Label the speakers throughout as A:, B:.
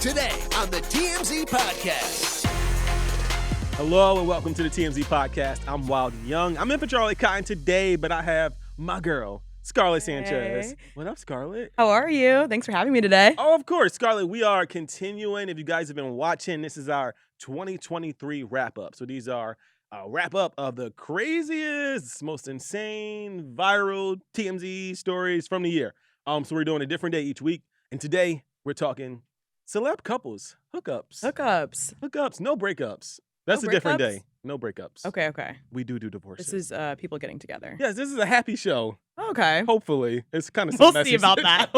A: Today on the TMZ Podcast.
B: Hello and welcome to the TMZ Podcast. I'm Wyld Young. I'm in for Charlie Cotton today, but I have my girl, Scarlett Sanchez. What up, Scarlett?
C: How are you? Thanks for having me today.
B: Oh, of course, Scarlett. We are continuing. If you guys have been watching, this is our 2023 wrap-up. So these are a wrap-up of the craziest, most insane, viral TMZ stories from the year. So we're doing a different day each week. And today, we're talking celeb couples, hookups.
C: Hookups.
B: No breakups. That's
C: No
B: a different
C: breakups?
B: day. No breakups.
C: Okay.
B: We do divorces.
C: This is people getting together.
B: Yes, this is a happy show.
C: Okay.
B: Hopefully. It's kind of
C: We'll see about that.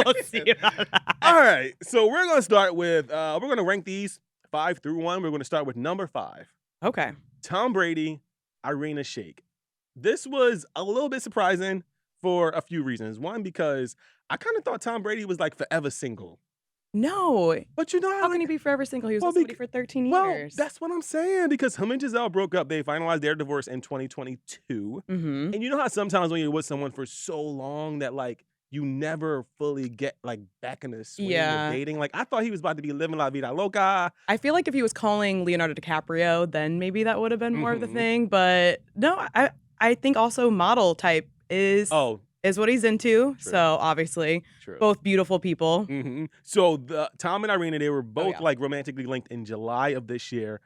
B: All right. So we're going to start with, we're going to rank these 5 through 1. We're going to start with number 5.
C: Okay.
B: Tom Brady, Ariana Shake. This was a little bit surprising for a few reasons. One, because I kind of thought Tom Brady was like forever single.
C: No.
B: But you know
C: How can he be forever single? He was
B: Well,
C: with somebody for 13
B: Well,
C: years.
B: that's what I'm saying, because him and Giselle broke up. They finalized their divorce in 2022.
C: Mm-hmm.
B: And you know how sometimes when you're with someone for so long that, like, you never fully get, like, back in the swing
C: Yeah.
B: of dating? Like, I thought he was about to be living La Vida Loca.
C: I feel like if he was calling Leonardo DiCaprio, then maybe that would have been more of the
B: Mhm.
C: thing. But no, I think also model type is what he's into.
B: True.
C: So obviously,
B: True.
C: both beautiful people.
B: So Tom and Irina, they were both,
C: yeah.
B: like, romantically linked in July of this year.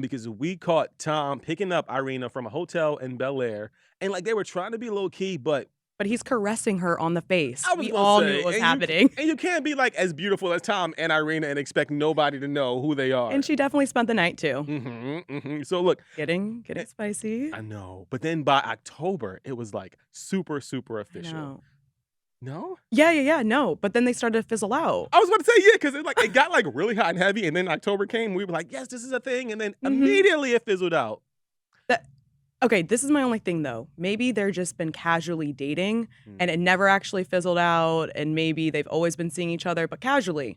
B: Because we caught Tom picking up Irina from a hotel in Bel Air. And, like, they were trying to be low-key, but
C: But he's caressing her on the face.
B: I was
C: We
B: gonna
C: all
B: say,
C: knew it was
B: and
C: happening.
B: And you can't be, like, as beautiful as Tom and Irina and expect nobody to know who they are.
C: And she definitely spent the night too.
B: So, look.
C: Getting spicy.
B: I know. But then by October, it was, like, super, super official.
C: No.
B: No?
C: Yeah. No, but then they started to fizzle out.
B: I was about to say, yeah, because it got, like, really hot and heavy. And then October came. We were like, yes, this is a thing. And then immediately it fizzled out.
C: Okay, this is my only thing though. Maybe they're just been casually dating and it never actually fizzled out, and maybe they've always been seeing each other, but casually.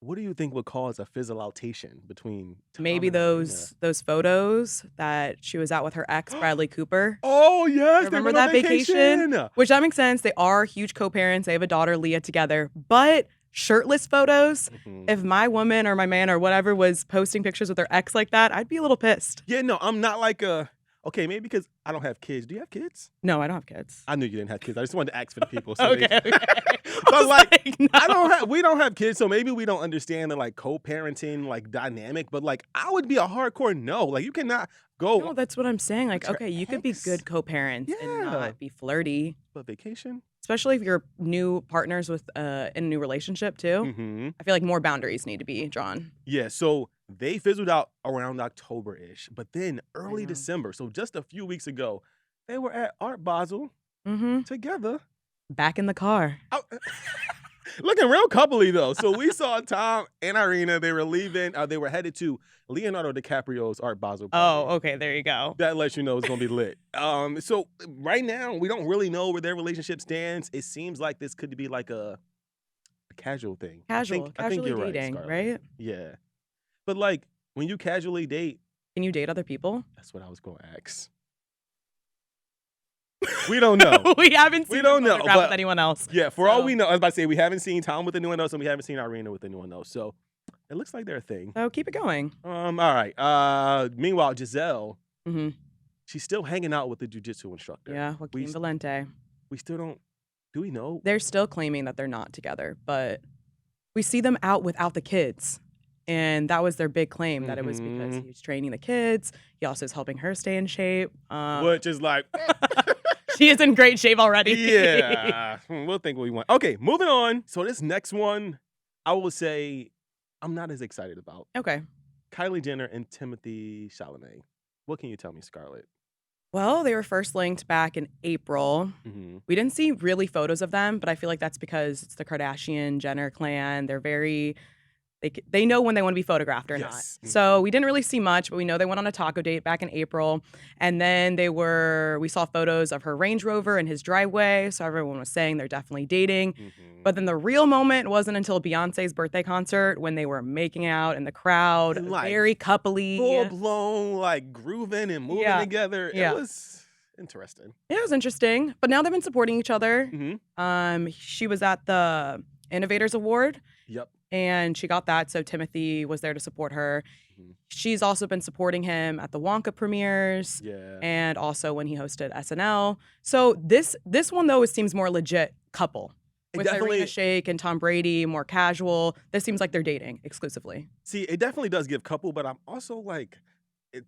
B: What do you think would cause a fizzle-outation between Tom
C: Maybe
B: and
C: those photos that she was out with her ex, Bradley Cooper.
B: Oh, yes.
C: Remember
B: they went
C: that
B: on
C: vacation? Which that makes sense. They are huge co-parents. They have a daughter, Leah, together. But shirtless photos, if my woman or my man or whatever was posting pictures with their ex like that, I'd be a little pissed.
B: Yeah, no, I'm not like a... Okay, maybe because I don't have kids. Do you have kids?
C: No, I don't have kids.
B: I knew you didn't have kids. I just wanted to ask for the people. So
C: Okay.
B: But like,
C: no.
B: we don't have kids, so maybe we don't understand the like co-parenting like dynamic. But like, I would be a hardcore no. Like, you cannot go.
C: No, that's what I'm saying. Like,
B: with your
C: okay, you could be
B: ex.
C: good co-parents and
B: Yeah.
C: not be flirty.
B: But vacation.
C: Especially if you're new partners with in a new relationship too. I feel like more boundaries need to be drawn.
B: Yeah. So they fizzled out around October-ish, but then early
C: know.
B: December, so just a few weeks ago, they were at Art Basel together.
C: Back in the car.
B: Looking real coupley though. So we saw Tom and Irina. They were leaving. They were headed to Leonardo DiCaprio's Art Basel party.
C: Oh, okay. There you go.
B: That lets you know it's gonna be lit. So right now we don't really know where their relationship stands. It seems like this could be like a casual thing. I think
C: Casually
B: you're
C: dating,
B: right, Scarlett.
C: right?
B: Yeah, but like when you casually date,
C: Can you date other people?
B: that's what I was gonna ask. We don't know.
C: We haven't seen
B: We don't
C: them
B: know,
C: photograph
B: but-
C: with anyone else.
B: Yeah, for all
C: So-
B: we know, I was about to say we haven't seen Tom with anyone else, and we haven't seen Irina with anyone else. So it looks like they're a thing.
C: So keep it going.
B: All right. Meanwhile, Giselle,
C: hmm
B: she's still hanging out with the jiu-jitsu instructor.
C: Yeah, Joaquin Valente.
B: We still don't. Do we know?
C: They're still claiming that they're not together, but we see them out without the kids. And that was their big claim, that it was because he's training the kids. He also is helping her stay in shape.
B: Which is like,
C: She is in great shape already.
B: yeah, we'll think what we want. Okay, moving on. So this next one, I will say I'm not as excited about.
C: Okay.
B: Kylie Jenner and Timothy Chalamet. What can you tell me, Scarlett?
C: Well, they were first linked back in April. We didn't see really photos of them, but I feel like that's because it's the Kardashian Jenner clan. They're very They know when they want to be photographed or
B: Yes.
C: not. So we didn't really see much, but we know they went on a taco date back in April. And then we saw photos of her Range Rover in his driveway. So everyone was saying they're definitely dating. But then the real moment wasn't until Beyonce's birthday concert when they were making out in the crowd,
B: Like,
C: very coupley.
B: Full blown, like grooving and moving
C: Yeah.
B: together.
C: Yeah.
B: It was interesting.
C: Yeah, it was interesting. But now they've been supporting each other.
B: Mm-hmm.
C: She was at the Innovators Award.
B: Yep.
C: and she got that. So Timothy was there to support her.
B: Mhm.
C: She's also been supporting him at the Wonka premieres
B: Yeah.
C: and also when he hosted SNL. So this one though, it seems more legit couple.
B: It
C: With
B: definitely-
C: Irina Shayk and Tom Brady, more casual. This seems like they're dating exclusively.
B: See, it definitely does give couple, but I'm also like,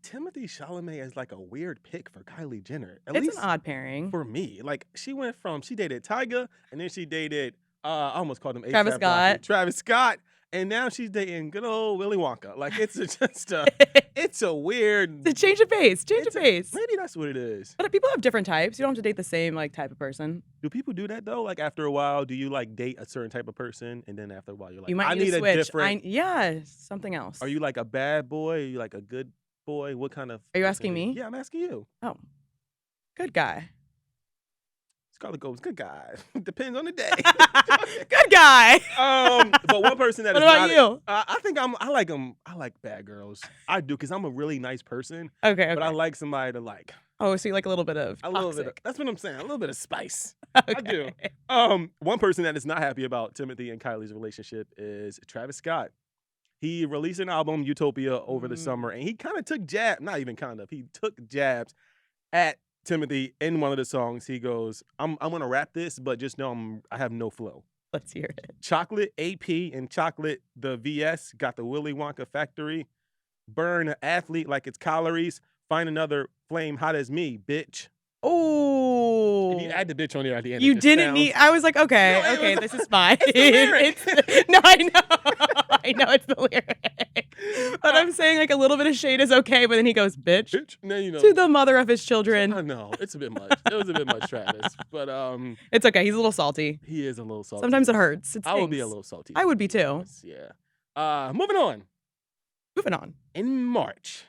B: Timothy Chalamet is like a weird pick for Kylie Jenner. At
C: It's
B: least
C: an odd pairing.
B: for me. Like, she dated Tyga, and then she dated, I almost called him
C: Travis
B: A$AP Rocky.
C: Scott.
B: Travis Scott, and now she's dating good old Willy Wonka. Like, it's it's a weird.
C: To change of pace. Change of pace.
B: Maybe that's what it is.
C: But people have different types. You don't have to date the same like type of person.
B: Do people do that though? Like after a while, do you like date a certain type of person, and then after a while, you're like,
C: You might
B: I
C: need
B: need
C: to
B: a
C: switch.
B: different.
C: Yeah, something else.
B: Are you like a bad boy? Are you like a good boy? What kind of?
C: Are you
B: person
C: asking
B: are you?
C: me?
B: Yeah, I'm asking you.
C: Oh, good guy.
B: Scarlett goes, good guy. Depends on the day.
C: Good guy.
B: But one person that
C: What
B: is
C: about
B: not.
C: you?
B: I think I like them. I like bad girls. I do because I'm a really nice person.
C: Okay.
B: But I like somebody to like
C: Oh, so you like a little bit of
B: a little bit.
C: toxic.
B: That's what I'm saying. A little bit of spice.
C: Okay.
B: I do. One person that is not happy about Timothy and Kylie's relationship is Travis Scott. He released an album, Utopia, over the summer, and he kind of took not even kind of, he took jabs at Timothy in one of the songs. He goes, I'm gonna rap this, but just know I have no flow.
C: Let's hear it.
B: Chocolate AP and Chocolate the VS got the Willy Wonka factory. Burn an athlete like it's calories. Find another flame hot as me, bitch.
C: Oh.
B: If you add the bitch on there at the end,
C: You
B: it just
C: didn't
B: sounds-
C: need. I was like, okay,
B: No, it
C: okay,
B: was-
C: this is fine.
B: it's the lyric.
C: No, I know. I know it's the lyric. But I'm saying like a little bit of shade is okay, but then he goes, bitch,
B: Bitch. No, you know.
C: to the mother of his children.
B: I know it's a bit much. It was a bit much, Travis. But
C: It's okay. He's a little salty.
B: he is a little salty.
C: Sometimes it hurts. It
B: I would be a
C: stings.
B: little salty.
C: I would be too.
B: Yeah. Moving on.
C: Moving on.
B: In March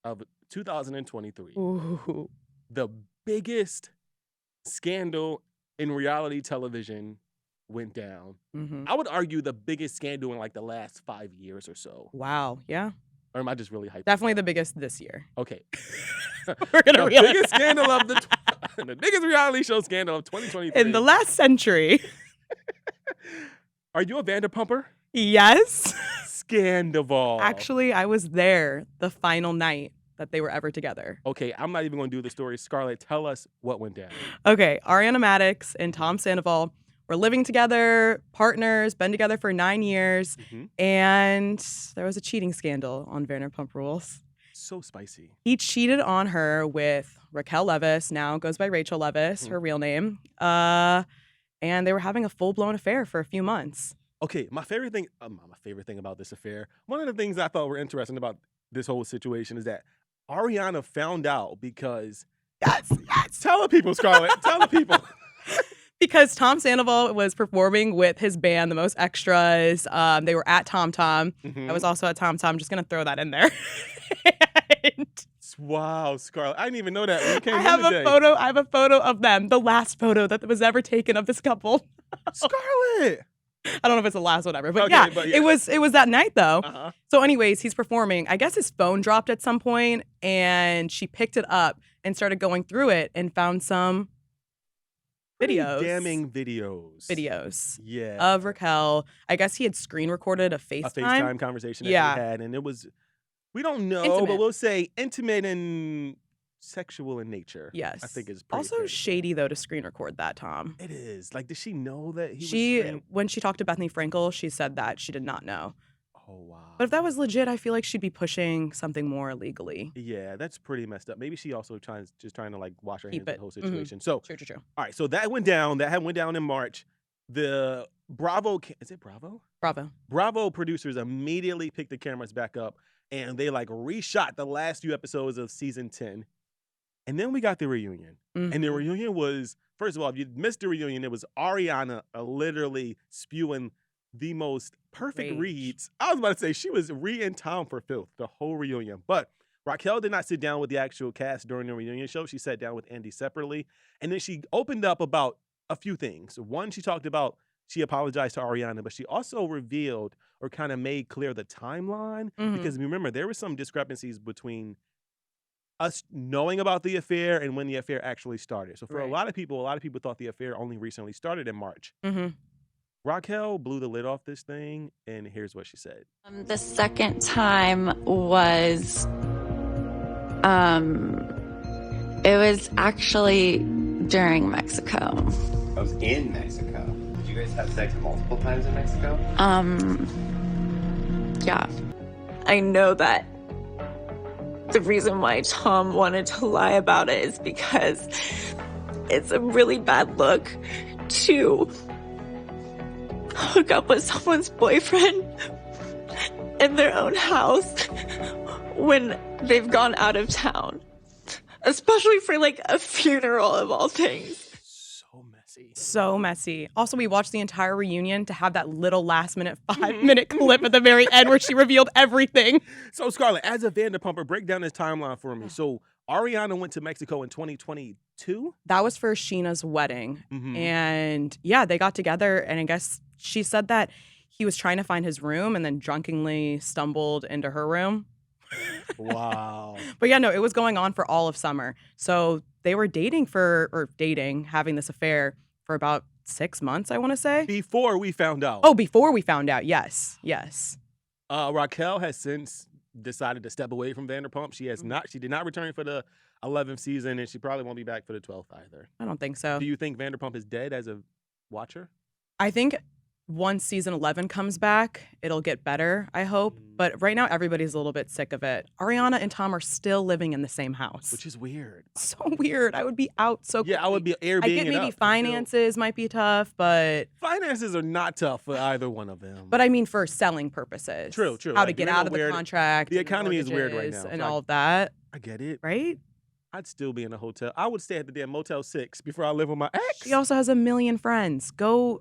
B: of 2023,
C: Ooh.
B: the biggest scandal in reality television went down.
C: Mhm.
B: I would argue the biggest scandal in like the last 5 years or so.
C: Wow. Yeah.
B: Or am I just really hyped?
C: Definitely the biggest this year.
B: Okay.
C: We're gonna
B: The
C: realize
B: biggest scandal of the biggest reality show scandal of 2023.
C: in the last century.
B: Are you a Vanderpumper?
C: Yes.
B: Scandival.
C: Actually, I was there the final night that they were ever together.
B: Okay, I'm not even going to do the story. Scarlett, tell us what went down.
C: Okay, Ariana Madix and Tom Sandoval were living together, partners, been together for 9 years,
B: Mhm.
C: and there was a cheating scandal on Vanderpump Rules.
B: So spicy.
C: He cheated on her with Raquel Leviss, now goes by Rachel Leviss, her real name. And they were having a full-blown affair for a few months.
B: Okay, my favorite thing about this affair, one of the things I thought were interesting about this whole situation is that Ariana found out because
C: Yes.
B: tell the people, Scarlett, tell the people.
C: Because Tom Sandoval was performing with his band, The Most Extras. They were at Tom Tom.
B: Mhm.
C: I was also at Tom Tom. Just gonna throw that in there. And
B: Wow, Scarlett, I didn't even know that. When you came
C: I
B: in
C: have a
B: today.
C: photo. I have a photo of them. The last photo that was ever taken of this couple.
B: Scarlett.
C: I don't know if it's the last one ever, but,
B: Okay,
C: yeah,
B: but yeah.
C: it was that night though.
B: Uh-huh.
C: So, anyways, he's performing. I guess his phone dropped at some point, and she picked it up and started going through it and found some
B: Pretty
C: videos.
B: damning videos. Yeah.
C: Of Raquel. I guess he had screen recorded a
B: a
C: FaceTime.
B: FaceTime conversation that
C: Yeah.
B: we had, and it was, we don't know,
C: Intimate.
B: but we'll say intimate and sexual in nature.
C: Yes.
B: I think is pretty
C: Also
B: fair to say.
C: shady though to screen record that, Tom.
B: It is. Like, did she know that he
C: She
B: was screen-
C: when she talked to Bethany Frankel, she said that she did not know.
B: Oh, wow.
C: But if that was legit, I feel like she'd be pushing something more legally.
B: Yeah, that's pretty messed up. Maybe she also just trying to like wash her hands
C: Keep
B: of the
C: it.
B: whole
C: Mhm.
B: situation. So,
C: True.
B: all right, so that went down. That went down in March. The Bravo, is it Bravo?
C: Bravo.
B: Bravo producers immediately picked the cameras back up and they like reshot the last few episodes of season 10. And then we got the reunion. And the
C: Mhm.
B: reunion was, first of all, if you missed the reunion, it was Ariana literally spewing the most perfect
C: Rage.
B: reads. I was about to say she was in town for filth the whole reunion. But Raquel did not sit down with the actual cast during the reunion show. She sat down with Andy separately. And then she opened up about a few things. One, she talked about she apologized to Ariana, but she also revealed or kind of made clear the timeline.
C: Mhm.
B: Because remember, there were some discrepancies between us knowing about the affair and when the affair actually started. So for a
C: Right.
B: lot of people thought the affair only recently started in March.
C: Mhm.
B: Raquel blew the lid off this thing, and here's what she said.
D: The second time was, it was actually during Mexico.
E: I was in Mexico. Did you guys have sex multiple times in Mexico?
D: Yeah. I know that the reason why Tom wanted to lie about it is because it's a really bad look to hook up with someone's boyfriend in their own house when they've gone out of town, especially for like a funeral of all things.
B: So messy.
C: So messy. Also, we watched the entire reunion to have that little last minute 5-minute clip at the very end where she revealed everything.
B: So, Scarlett, as a Vanderpumper, break down this timeline for me. So, Ariana went to Mexico in 2022?
C: That was for Sheena's wedding. And yeah, they got together, and I guess she said that he was trying to find his room and then drunkenly stumbled into her room.
B: Wow.
C: But yeah, no, it was going on for all of summer. So they were having this affair for about 6 months, I want to say.
B: Before we found out.
C: Oh, before we found out. Yes. Yes.
B: Raquel has since decided to step away from Vanderpump. She has not. She did not return for the 11th season, and she probably won't be back for the 12th either.
C: I don't think so.
B: Do you think Vanderpump is dead as a watcher?
C: I think once season 11 comes back, it'll get better, I hope. But right now, everybody's a little bit sick of it. Ariana and Tom are still living in the same house.
B: Which is weird.
C: So weird. I would be out so quickly.
B: Yeah, I would be Airbnb.
C: I get maybe finances might be tough, but...
B: Finances are not tough for either one of them.
C: But I mean for selling purposes.
B: True.
C: How to get out of the contract.
B: The economy is weird right now.
C: And all of that.
B: I get it.
C: Right?
B: I'd still be in a hotel. I would stay at the damn Motel 6 before I live with my ex.
C: She also has a million friends. Go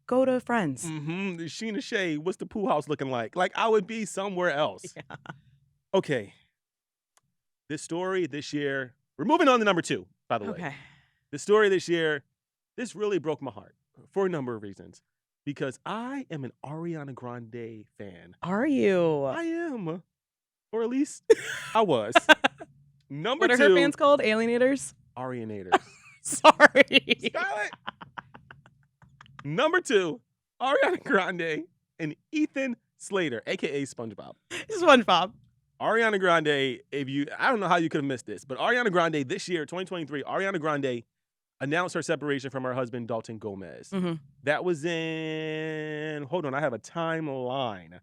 C: to Friends.
B: Sheena Shea, what's the pool house looking like? Like, I would be somewhere else.
C: Yeah.
B: Okay. This story this year, we're moving on to number 2, by the way.
C: Okay.
B: The story this year, this really broke my heart for a number of reasons. Because I am an Ariana Grande fan.
C: Are you?
B: I am. Or at least I was. Number 2.
C: What are her fans called? Alienators?
B: Arianators.
C: Sorry.
B: Scarlett. Number 2, Ariana Grande and Ethan Slater, a.k.a. SpongeBob.
C: SpongeBob.
B: Ariana Grande, I don't know how you could have missed this, but Ariana Grande this year, 2023, Ariana Grande announced her separation from her husband, Dalton Gomez. That was hold on, I have a timeline.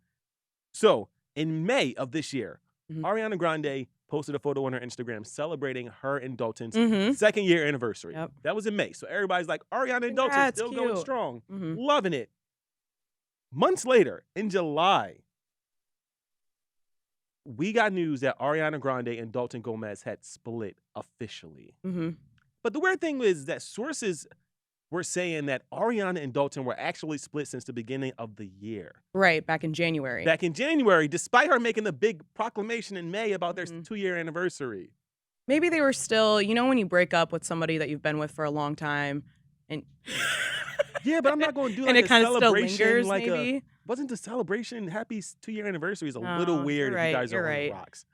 B: So, in May of this year, Ariana Grande posted a photo on her Instagram celebrating her and Dalton's 2nd year anniversary.
C: Yep.
B: That was in May. So everybody's like, Ariana and Dalton still going strong. Loving it. Months later, in July, we got news that Ariana Grande and Dalton Gomez had split officially. But the weird thing is that sources were saying that Ariana and Dalton were actually split since the beginning of the year.
C: Right, back in January.
B: Back in January, despite her making the big proclamation in May about their 2-year anniversary.
C: Maybe they were still, when you break up with somebody that you've been with for a long time, and
B: yeah, but I'm not going to do like
C: and it
B: a
C: kind of still
B: celebration.
C: lingers,
B: like
C: maybe.
B: Wasn't the celebration happy 2-year anniversary is a little weird if you guys are on the rocks.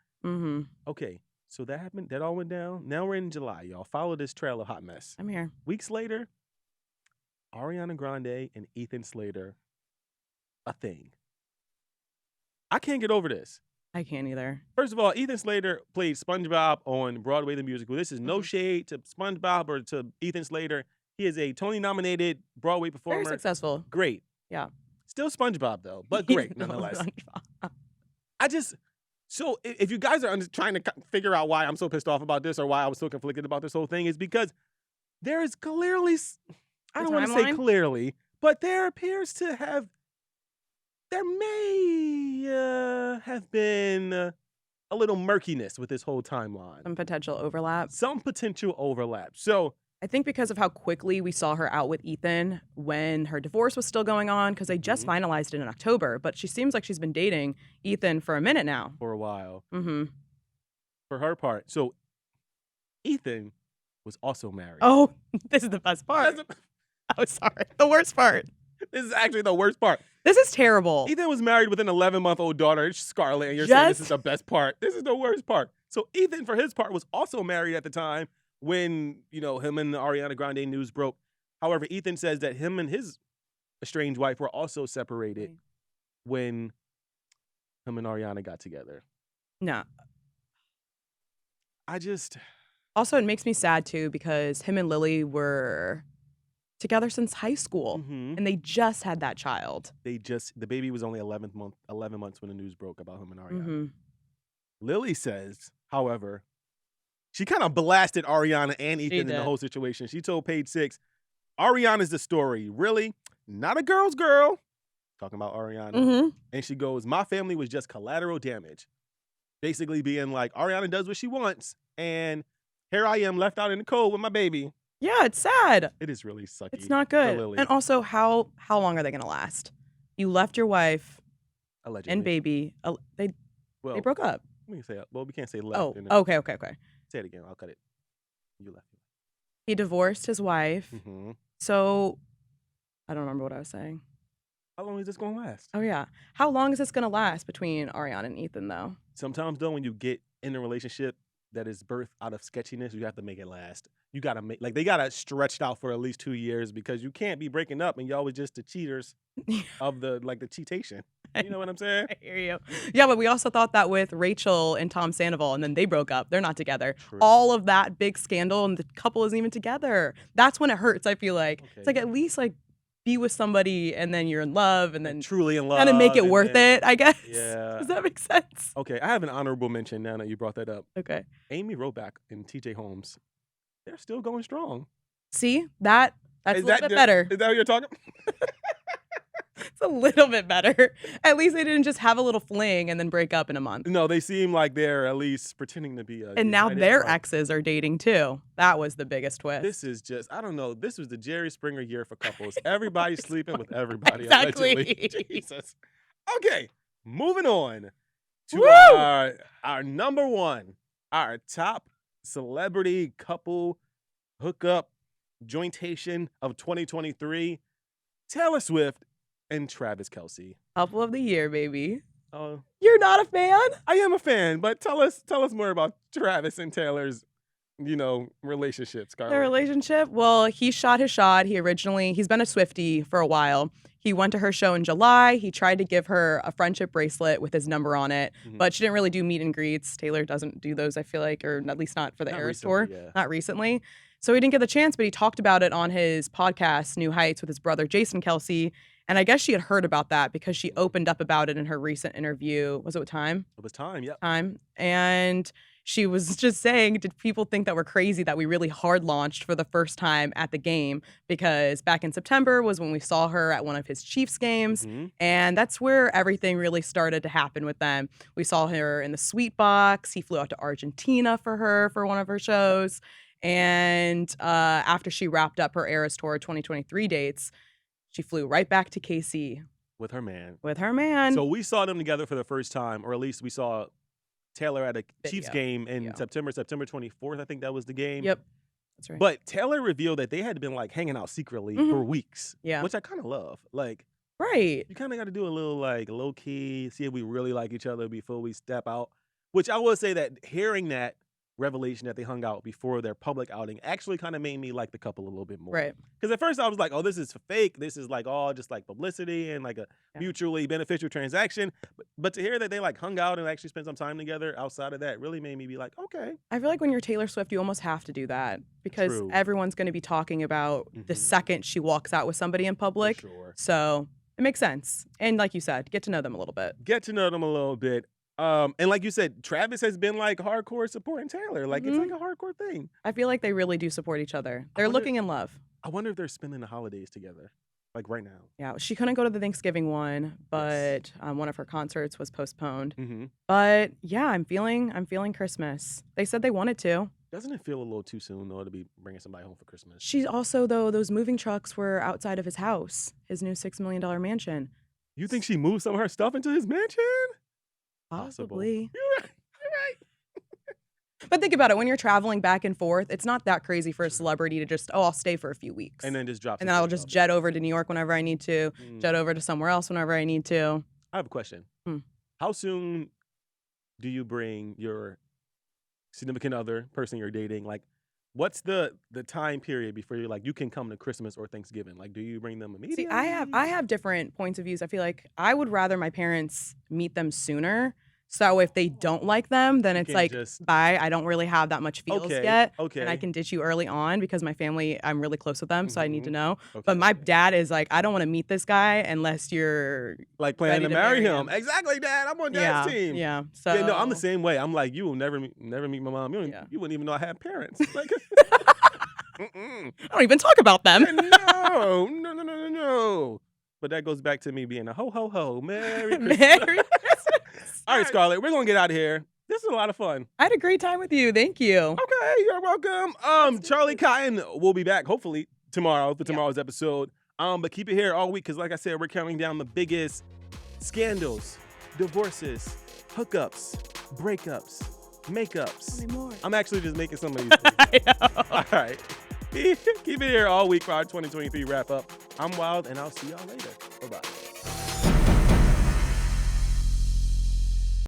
B: Okay, so that happened. That all went down. Now we're in July, y'all. Follow this trail of hot mess.
C: I'm here.
B: Weeks later, Ariana Grande and Ethan Slater, a thing. I can't get over this.
C: I can't either.
B: First of all, Ethan Slater played SpongeBob on Broadway the Musical. This is no shade to SpongeBob or to Ethan Slater. He is a Tony-nominated Broadway performer.
C: Very successful.
B: Great.
C: Yeah.
B: Still SpongeBob, though, but great nonetheless. So if you guys are trying to figure out why I'm so pissed off about this or why I was so conflicted about this whole thing, is because there is clearly... I don't want to say clearly, but there may have been a little murkiness with this whole timeline.
C: Some potential overlap.
B: So
C: I think because of how quickly we saw her out with Ethan when her divorce was still going on, because they just finalized it in October, but she seems like she's been dating Ethan for a minute now.
B: For a while. For her part. So Ethan was also married.
C: Oh, this is the best part. Oh, sorry. The worst part.
B: This is actually the worst part.
C: This is terrible.
B: Ethan was married with an 11-month-old daughter, Scarlett, and you're saying this is the best part. This is the worst part. So Ethan, for his part, was also married at the time when, him and the Ariana Grande news broke. However, Ethan says that him and his estranged wife were also separated
C: Right.
B: when him and Ariana got together.
C: No.
B: I just
C: Also, it makes me sad too because him and Lily were together since high school,
B: Mhm.
C: and they just had that child.
B: the baby was only 11 months when the news broke about him and Ariana.
C: hmm
B: Lily says, however, she kind of blasted Ariana and Ethan in the
C: did.
B: whole situation. She told Page Six, Ariana's the story. Really? Not a girl's girl. Talking about Ariana.
C: hmm
B: And she goes, my family was just collateral damage. Basically being like, Ariana does what she wants. And here I am left out in the cold with my baby.
C: Yeah, it's sad.
B: It is really sucky.
C: It's not
B: for
C: good.
B: Lily,
C: And also, how long are they gonna last? You left your wife
B: allegedly.
C: and baby. They broke up.
B: We can say, well, we can't say left.
C: Oh,
B: in it.
C: okay.
B: Say it again. I'll cut it. You left.
C: He divorced his wife.
B: Mm-hmm.
C: So I don't remember what I was saying.
B: How long is this going to last?
C: Oh yeah. How long is this gonna last between Ariana and Ethan though?
B: Sometimes, though, when you get in a relationship that is birthed out of sketchiness, you have to make it last. You got to make, like, they got to stretch out for at least 2 years because you can't be breaking up and y'all was just the cheaters of the cheatation. You know what I'm saying?
C: I hear you. Yeah, but we also thought that with Rachel and Tom Sandoval, and then they broke up. They're not together.
B: True.
C: All of that big scandal, and the couple isn't even together. That's when it hurts, I feel like. It's like,
B: Okay.
C: at least, like, be with somebody, and then you're in love, and then
B: Truly in love.
C: kind of make it
B: and
C: worth
B: then-
C: it, I guess.
B: Yeah.
C: Does that make sense?
B: Okay, I have an honorable mention now that you brought that up.
C: Okay.
B: Amy Roback and TJ Holmes, they're still going strong.
C: See? That's a little bit better.
B: Is that what you're talking?
C: It's a little bit better. At least they didn't just have a little fling and then break up in a month.
B: No, they seem like they're at least pretending to be a
C: And now
B: united
C: their
B: front.
C: exes are dating too. That was the biggest twist.
B: This is just, I don't know. This was the Jerry Springer year for couples. Everybody's sleeping with everybody.
C: Exactly.
B: Allegedly. Jesus. Okay, moving on to
C: Woo!
B: our number one, our top celebrity couple hookup jointation of 2023, Taylor Swift and Travis Kelce.
C: Couple of the year, baby.
B: Oh,
C: You're not a fan?
B: I am a fan, but tell us more about Travis and Taylor's, relationship, Scarlett.
C: Their relationship? Well, he shot his shot. He's been a Swiftie for a while. He went to her show in July. He tried to give her a friendship bracelet with his number on it,
B: Mhm.
C: but she didn't really do meet and greets. Taylor doesn't do those, I feel like, or at least not for the
B: Not
C: Eras
B: recently,
C: tour.
B: yeah.
C: Not recently. So he didn't get the chance, but he talked about it on his podcast, New Heights, with his brother, Jason Kelce. And I guess she had heard about that because she opened up about it in her recent interview. Was it with Time?
B: It was time, yep.
C: Time. And she was just saying, did people think that we're crazy that we really hard launched for the first time at the game? Because back in September was when we saw her at one of his Chiefs games.
B: Mhm.
C: And that's where everything really started to happen with them. We saw her in the Sweet Box. He flew out to Argentina for her for one of her shows. And after she wrapped up her Eras Tour 2023 dates, she flew right back to KC
B: With her man.
C: with her man.
B: So we saw them together for the first time, or at least we saw Taylor at a Chiefs game in
C: Video.
B: September 24th. I think that was the game.
C: Yep. That's right.
B: But Taylor revealed that they had been hanging out secretly for weeks.
C: Yeah.
B: Which I kind of love.
C: Right.
B: You kind of got to do a little low key, see if we really like each other before we step out. Which I will say that hearing that revelation that they hung out before their public outing actually kind of made me like the couple a little bit more.
C: Right.
B: Because at first I was like, oh, this is fake. This is all just publicity and a
C: Yeah.
B: mutually beneficial transaction. But to hear that they hung out and actually spent some time together outside of that really made me be like, okay.
C: I feel like when you're Taylor Swift, you almost have to do that because
B: True.
C: everyone's going to be talking about the
B: Mhm.
C: second she walks out with somebody in public.
B: For sure.
C: So it makes sense. And like you said, get to know them a little bit.
B: Get to know them a little bit. And like you said, Travis has been hardcore supporting Taylor. It's like a hardcore thing.
C: I feel like they really do support each other. They're
B: wonder-
C: looking in love.
B: I wonder if they're spending the holidays together, right now.
C: Yeah, she couldn't go to the Thanksgiving one, but one of her concerts was postponed.
B: Mm-hmm.
C: But yeah, I'm feeling Christmas. They said they wanted to.
B: Doesn't it feel a little too soon though to be bringing somebody home for Christmas?
C: She's also, though, those moving trucks were outside of his house, his new $6 million mansion.
B: You think she moved some of her stuff into his mansion? Possible.
C: Possibly.
B: You're right.
C: But think about it. When you're traveling back and forth, it's not that crazy for a celebrity to just, I'll stay for a few weeks.
B: And then just drop.
C: And then I'll just jet over to New York whenever I need to, jet over to somewhere else whenever I need to.
B: I have a question.
C: Hmm.
B: How soon do you bring your significant other, person you're dating, What's the time period before you're like, you can come to Christmas or Thanksgiving? Like, do you bring them immediately?
C: See, I have different points of views. I feel like I would rather my parents meet them sooner. So if they don't like them, then it's
B: can
C: like,
B: just-
C: bye. I don't really have that much feels
B: Okay,
C: yet.
B: okay.
C: And I can ditch you early on because my family, I'm really close with them. So I need to know.
B: Okay.
C: But my dad is like, I don't want to meet this guy unless you're
B: Like planning
C: ready
B: to marry him. Exactly, Dad. I'm on Dad's team.
C: Yeah. So
B: Yeah, no, I'm the same way. I'm like, you will never meet my mom.
C: Yeah.
B: You wouldn't even know I had parents. Like,
C: I don't even talk about them.
B: No. But that goes back to me being a ho ho ho. Merry Christmas.
C: Merry Christmas.
B: All right, Scarlett, we're gonna get out of here. This is a lot of fun.
C: I had a great time with you. Thank you.
B: Okay, you're welcome. Charlie Cotton will be back hopefully tomorrow for tomorrow's episode. But keep it here all week because, like I said, we're counting down the biggest scandals, divorces, hookups, breakups, makeups.
C: Tell me more.
B: I'm actually just making some of these things.
C: I know.
B: All right. Keep it here all week for our 2023 wrap up. I'm Wyld, and I'll see y'all later. Bye-bye.